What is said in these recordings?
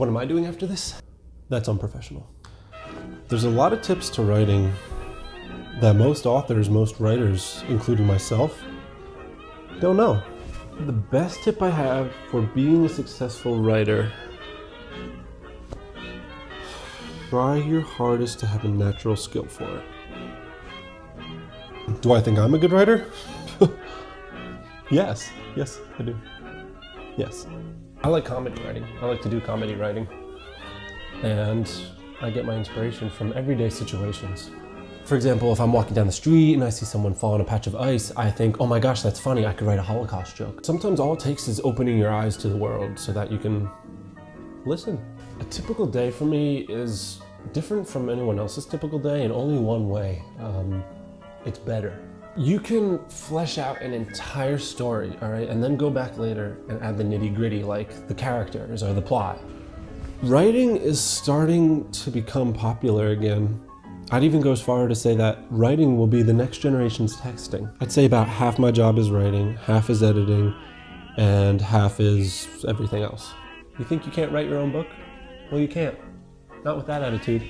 What am I doing after this? That's unprofessional. There's a lot of tips to writing that most authors, most writers, including myself, don't know. The best tip I have for being a successful writer: try your hardest to have a natural skill for it. Do I think I'm a good writer? Yes, I do. Yes. I like comedy writing. I like to do comedy writing. And I get my inspiration from everyday situations. For example, if I'm walking down the street and I see someone fall on a patch of ice, I think, oh my gosh, that's funny, I could write a Holocaust joke. Sometimes all it takes is opening your eyes to the world so that you can listen. A typical day for me is different from anyone else's typical day in only one way. It's better. You can flesh out an entire story, all right, and then go back later and add the nitty-gritty, like the characters or the plot. Writing is starting to become popular again. I'd even go as far to say that writing will be the next generation's texting. I'd say about half my job is writing, half is editing, and half is everything else. You think you can't write your own book? Well, you can't. Not with that attitude.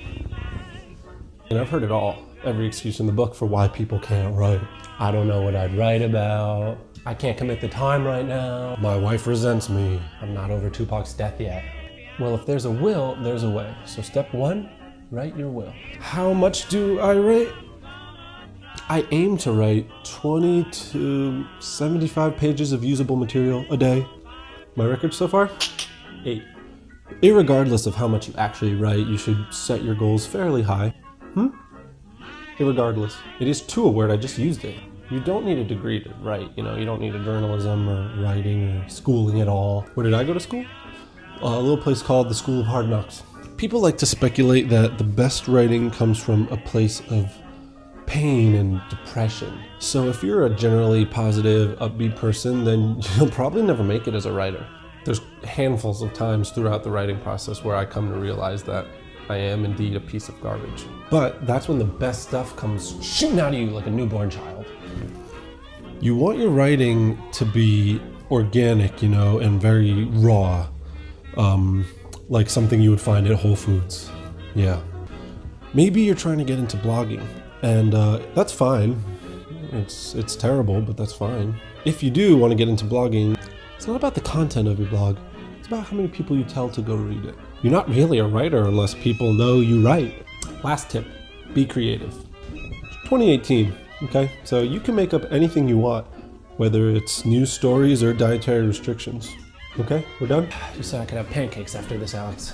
And I've heard it all. Every excuse in the book for why people can't write. I don't know what I'd write about. I can't commit the time right now. My wife resents me. I'm not over Tupac's death yet. Well, if there's a will, there's a way. So step one, write your will. How much do I write? I aim to write 20 to 75 pages of usable material a day. My record so far? 8. Irregardless of how much you actually write, you should set your goals fairly high. Irregardless. It is too a word, I just used it. You don't need a degree to write, you don't need a journalism or writing or schooling at all. Where did I go to school? A little place called the School of Hard Knocks. People like to speculate that the best writing comes from a place of pain and depression. So if you're a generally positive, upbeat person, then you'll probably never make it as a writer. There's handfuls of times throughout the writing process where I come to realize that I am indeed a piece of garbage. But that's when the best stuff comes shooting out of you like a newborn child. You want your writing to be organic, and very raw. Like something you would find at Whole Foods. Yeah. Maybe you're trying to get into blogging, and that's fine. It's terrible, but that's fine. If you do want to get into blogging, it's not about the content of your blog. It's about how many people you tell to go read it. You're not really a writer unless people know you write. Last tip, be creative. 2018, okay? So you can make up anything you want, whether it's news stories or dietary restrictions. Okay, we're done? You said I could have pancakes after this, Alex.